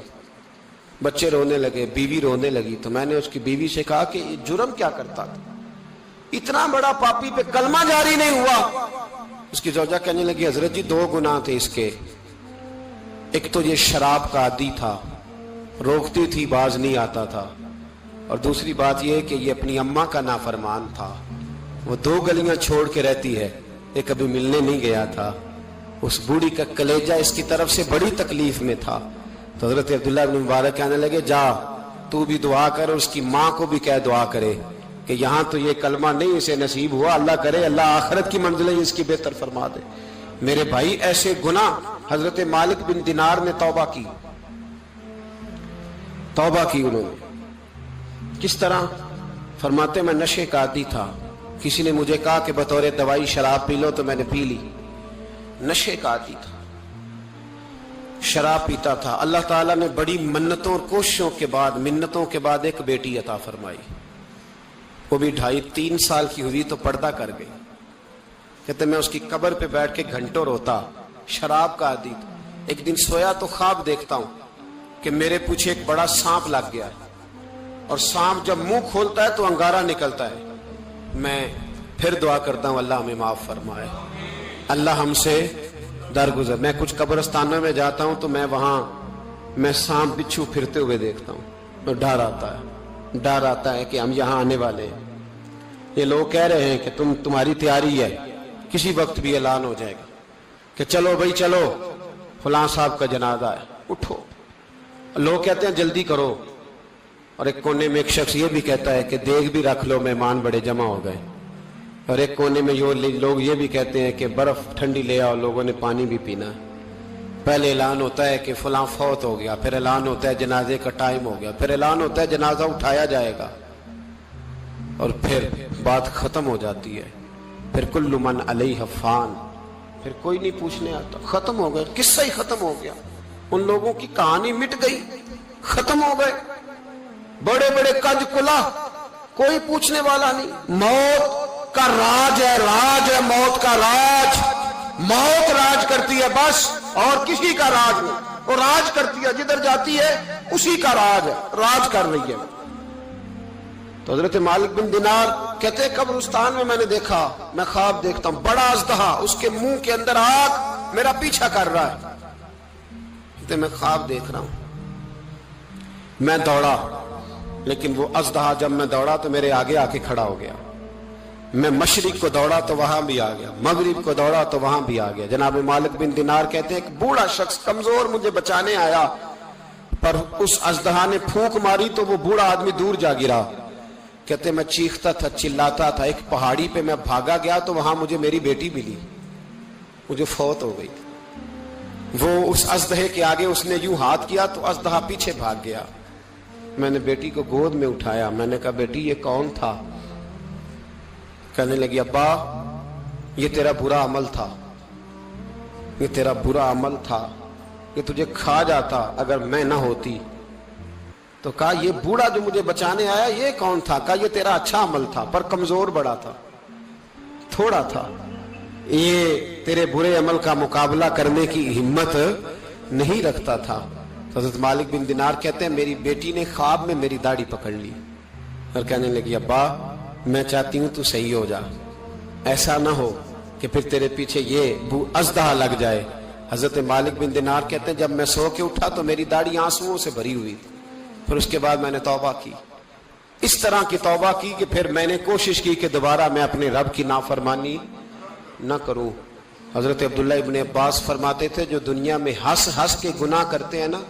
بچے رونے لگے, بیوی رونے لگی. تو میں نے اس کی بیوی سے کہا کہ یہ جرم کیا کرتا تھا, اتنا بڑا پاپی پہ کلمہ جاری نہیں ہوا. اس کی زوجہ کہنے لگی حضرت جی 2 گناہ تھے اس کے. ایک تو یہ شراب کا عادی تھا, روکتی تھی باز نہیں آتا تھا, اور دوسری بات یہ کہ یہ اپنی اماں کا نافرمان تھا. وہ 2 گلیاں چھوڑ کے رہتی ہے, یہ کبھی ملنے نہیں گیا تھا. اس بوڑھی کا کلیجہ اس کی طرف سے بڑی تکلیف میں تھا. تو حضرت عبداللہ بن مبارک کہنے لگے جا تو بھی دعا کر, اور اس کی ماں کو بھی کہہ دعا کرے کہ یہاں تو یہ کلمہ نہیں اسے نصیب ہوا, اللہ کرے اللہ آخرت کی منزلیں اس کی بہتر فرما دے. میرے بھائی ایسے گناہ حضرت مالک بن دینار نے توبہ کی انہوں نے. کس طرح؟ فرماتے میں نشے کا عادی تھا, کسی نے مجھے کہا کہ بطور دوائی شراب پی لو, تو میں نے پی لی. نشے کا عادی تھا, شراب پیتا تھا. اللہ تعالیٰ نے بڑی منتوں اور کوششوں کے بعد, منتوں کے بعد ایک بیٹی عطا فرمائی. وہ بھی 2.5-3 سال کی ہوئی تو پردہ کر گئی. کہتے میں اس کی قبر پہ بیٹھ کے گھنٹوں روتا. شراب کا عادی تھا. ایک دن سویا تو خواب دیکھتا ہوں کہ میرے پیچھے ایک بڑا سانپ لگ گیا, اور سانپ جب منہ کھولتا ہے تو انگارہ نکلتا ہے. میں پھر دعا کرتا ہوں اللہ ہمیں معاف فرمائے, اللہ ہم سے درگزر. میں کچھ قبرستانوں میں جاتا ہوں تو میں وہاں سانپ بچھو پھرتے ہوئے دیکھتا ہوں, تو ڈر آتا ہے کہ ہم یہاں آنے والے ہیں. یہ لوگ کہہ رہے ہیں کہ تمہاری تیاری ہے, کسی وقت بھی اعلان ہو جائے گا کہ چلو بھائی چلو فلاں صاحب کا جنازہ ہے, اٹھو. لوگ کہتے ہیں جلدی کرو, اور ایک کونے میں ایک شخص یہ بھی کہتا ہے کہ دیگ بھی رکھ لو, مہمان بڑے جمع ہو گئے. اور ایک کونے میں لوگ یہ بھی کہتے ہیں کہ برف ٹھنڈی لے آؤ, لوگوں نے پانی بھی پینا. پہلے اعلان ہوتا ہے کہ فلاں فوت ہو گیا, پھر اعلان ہوتا ہے جنازے کا ٹائم ہو گیا, پھر اعلان ہوتا ہے جنازہ اٹھایا جائے گا, اور پھر بات ختم ہو جاتی ہے. پھر کل من علیہ فان, پھر کوئی نہیں پوچھنے آتا, ختم ہو گیا, قصہ ہی ختم ہو گیا. ان لوگوں کی کہانی مٹ گئی، ختم ہو گئے، بڑے بڑے کج کلا، کوئی پوچھنے والا نہیں۔ موت کا راج ہے، راج ہے موت کا راج، موت راج کرتی ہے بس، اور کسی کا راج نہیں۔ وہ راج کرتی ہے، جدھر جاتی ہے اسی کا راج ہے، راج کر رہی ہے۔ تو حضرت مالک بن دینار کہتے ہیں قبرستان میں میں نے دیکھا، میں خواب دیکھتا ہوں، بڑا اژدہا، اس کے منہ کے اندر آگ میرا پیچھا کر رہا ہے۔ کہتے میں خواب دیکھ رہا ہوں، میں دوڑا، لیکن وہ اژدہا جب میں دوڑا تو میرے آگے آ کے کھڑا ہو گیا۔ میں مشرق کو دوڑا تو وہاں بھی آ گیا، مغرب کو دوڑا تو وہاں بھی آ گیا۔ جناب مالک بن دینار کہتے ہیں ایک بوڑھا شخص کمزور مجھے بچانے آیا، پر اس اژدہا نے پھونک ماری تو وہ بوڑھا آدمی دور جا گرا۔ کہتے میں چیختا تھا، چلاتا تھا، ایک پہاڑی پہ میں بھاگا گیا تو وہاں مجھے میری بیٹی ملی، مجھے فوت ہو گئی۔ وہ اس اژدہے کے آگے اس نے یوں ہاتھ کیا تو اژدہا پیچھے بھاگ گیا۔ میں نے بیٹی کو گود میں اٹھایا، میں نے کہا بیٹی یہ کون تھا؟ کہنے لگی ابا یہ تیرا برا عمل تھا، یہ تیرا برا عمل تھا، یہ تجھے کھا جاتا اگر میں نہ ہوتی۔ تو کہا یہ بوڑھا جو مجھے بچانے آیا یہ کون تھا؟ کہا یہ تیرا اچھا عمل تھا، پر کمزور بڑا تھا، تھوڑا تھا، یہ تیرے برے عمل کا مقابلہ کرنے کی ہمت نہیں رکھتا تھا۔ حضرت مالک بن دینار کہتے ہیں میری بیٹی نے خواب میں میری داڑھی پکڑ لی اور کہنے لگی ابا میں چاہتی ہوں تو صحیح ہو جا، ایسا نہ ہو کہ پھر تیرے پیچھے یہ اژدہا لگ جائے۔ حضرت مالک بن دینار کہتے ہیں جب میں سو کے اٹھا تو میری داڑھی آنسوؤں سے بھری ہوئی تھی۔ پھر اس کے بعد میں نے توبہ کی، اس طرح کی توبہ کی کہ پھر میں نے کوشش کی کہ دوبارہ میں اپنے رب کی نافرمانی نہ کروں۔ حضرت عبداللہ ابن عباس فرماتے تھے جو دنیا میں ہنس ہنس کے گناہ کرتے ہیں نا،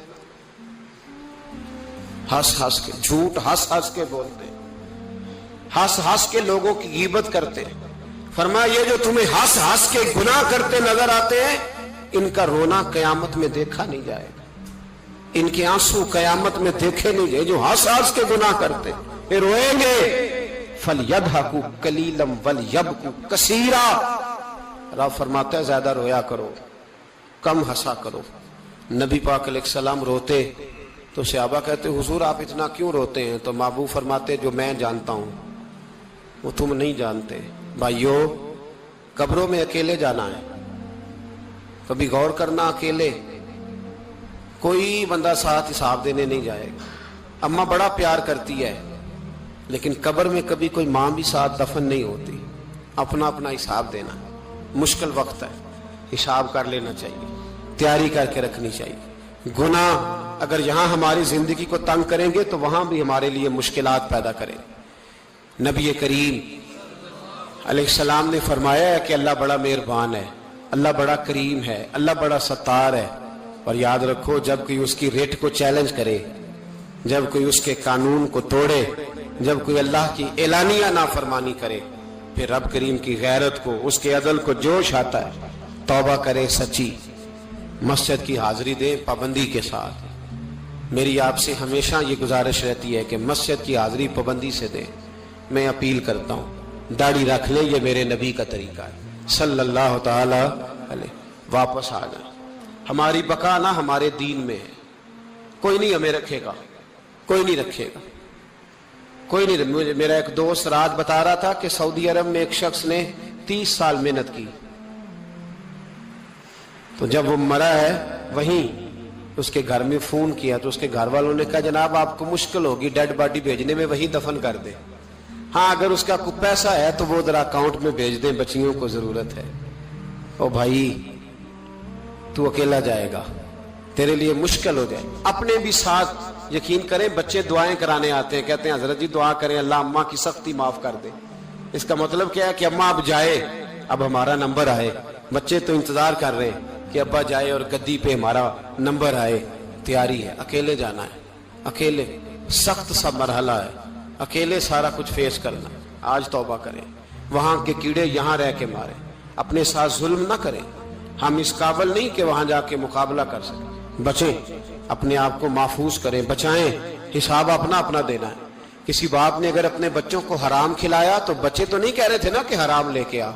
ہنس ہنس کے جھوٹ ہنس ہنس کے بولتے ہیں، ہنس ہنس کے لوگوں کی غیبت کرتے ہیں، فرمایا یہ جو تمہیں ہنس ہنس کے گناہ کرتے نظر آتے ہیں ان کا رونا قیامت میں دیکھا نہیں جائے گا، ان کے آنسو قیامت میں دیکھے نہیں جائے۔ جو ہنس ہنس کے گناہ کرتے یہ روئیں گے، فَلْيَضْحَكُوا قَلِيلًا وَلْيَبْكُوا كَثِيرًا۔ رب فرماتا ہے زیادہ رویا کرو، کم ہنسا کرو۔ نبی پاک علیہ السلام روتے تو صحابہ کہتے حضور آپ اتنا کیوں روتے ہیں؟ تو محبوب فرماتے جو میں جانتا ہوں وہ تم نہیں جانتے۔ بھائیو قبروں میں اکیلے جانا ہے، کبھی غور کرنا، اکیلے، کوئی بندہ ساتھ حساب دینے نہیں جائے گا۔ اماں بڑا پیار کرتی ہے لیکن قبر میں کبھی کوئی ماں بھی ساتھ دفن نہیں ہوتی، اپنا اپنا حساب دینا، مشکل وقت ہے، حساب کر لینا چاہیے، تیاری کر کے رکھنی چاہیے۔ گناہ اگر یہاں ہماری زندگی کو تنگ کریں گے تو وہاں بھی ہمارے لیے مشکلات پیدا کریں۔ نبی کریم علیہ السلام نے فرمایا ہے کہ اللہ بڑا مہربان ہے، اللہ بڑا کریم ہے، اللہ بڑا ستار ہے، اور یاد رکھو جب کوئی اس کی ریٹ کو چیلنج کرے، جب کوئی اس کے قانون کو توڑے، جب کوئی اللہ کی اعلانیہ نافرمانی کرے، پھر رب کریم کی غیرت کو، اس کے عدل کو جوش آتا ہے، توبہ کرے سچی، مسجد کی حاضری دے پابندی کے ساتھ۔ میری آپ سے ہمیشہ یہ گزارش رہتی ہے کہ مسجد کی حاضری پابندی سے دیں۔ میں اپیل کرتا ہوں داڑھی رکھ لیں، یہ میرے نبی کا طریقہ ہے صلی اللہ تعالی علیہ۔ واپس آ جائیں، ہماری بقا نہ ہمارے دین میں ہے، کوئی نہیں ہمیں رکھے گا، کوئی نہیں رکھے گا، کوئی نہیں۔ میرا ایک دوست رات بتا رہا تھا کہ سعودی عرب میں ایک شخص نے 30 سال محنت کی، تو جب وہ مرا ہے وہیں اس کے گھر میں فون کیا تو اس کے گھر والوں نے کہا جناب آپ کو مشکل ہوگی ڈیڈ باڈی بھیجنے میں، وہیں دفن کر دیں، ہاں اگر اس کا کوئی پیسہ ہے تو وہ ذرا اکاؤنٹ میں بھیج دیں، بچیوں کو ضرورت ہے۔ او بھائی تو اکیلا جائے گا، تیرے لیے مشکل ہو جائے۔ اپنے بھی ساتھ یقین کریں، بچے دعائیں کرانے آتے ہیں، کہتے ہیں حضرت جی دعا کریں اللہ اماں کی سختی معاف کر دے۔ اس کا مطلب کیا ہے کہ اماں اب جائے، اب ہمارا نمبر آئے۔ بچے تو انتظار کر رہے ہیں کہ ابا جائے اور گدی پہ ہمارا نمبر آئے۔ تیاری ہے، اکیلے جانا ہے، اکیلے، سخت سا مرحلہ ہے، اکیلے سارا کچھ فیس کرنا۔ آج توبہ کریں، وہاں کے کیڑے یہاں رہ کے مارے، اپنے ساتھ ظلم نہ کریں۔ ہم اس قابل نہیں کہ وہاں جا کے مقابلہ کر سکیں، بچیں، اپنے آپ کو محفوظ کریں، بچائیں، حساب اپنا اپنا دینا ہے۔ کسی باپ نے اگر اپنے بچوں کو حرام کھلایا تو بچے تو نہیں کہہ رہے تھے نا کہ حرام لے کے آ،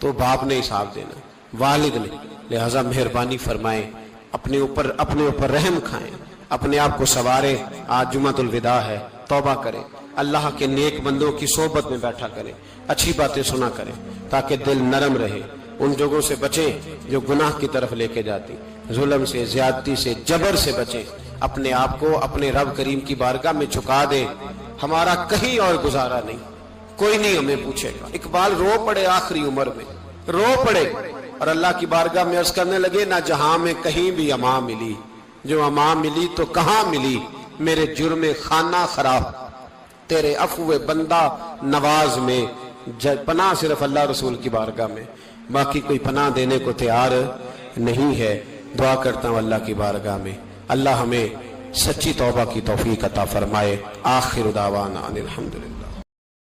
تو باپ نے حساب دینا، والد نے۔ لہذا مہربانی فرمائیں، اپنے اوپر رحم کھائیں، اپنے آپ کو سنواریں. آج جمعۃ الوداع ہے، توبہ کریں، اللہ کے نیک بندوں کی صحبت میں بیٹھا کریں، اچھی باتیں سنا کریں تاکہ دل نرم رہے. ان جگہوں سے بچیں جو گناہ کی طرف لے کے جاتی، ظلم سے، زیادتی سے، جبر سے بچیں. اپنے آپ کو اپنے رب کریم کی بارگاہ میں جھکا دیں. ہمارا کہیں اور گزارا نہیں، کوئی نہیں ہمیں پوچھے گا. اقبال رو پڑے آخری عمر میں، رو پڑے اور اللہ کی بارگاہ میں عرض کرنے لگے نہ جہاں میں کہیں بھی امان ملی، جو امان ملی تو کہاں ملی، میرے جرم خانہ خراب تیرے عفو بندہ نواز میں. پناہ صرف اللہ رسول کی بارگاہ میں، باقی کوئی پناہ دینے کو تیار نہیں ہے. دعا کرتا ہوں اللہ کی بارگاہ میں اللہ ہمیں سچی توبہ کی توفیق عطا فرمائے. آخر دعوانا ان الحمدللہ.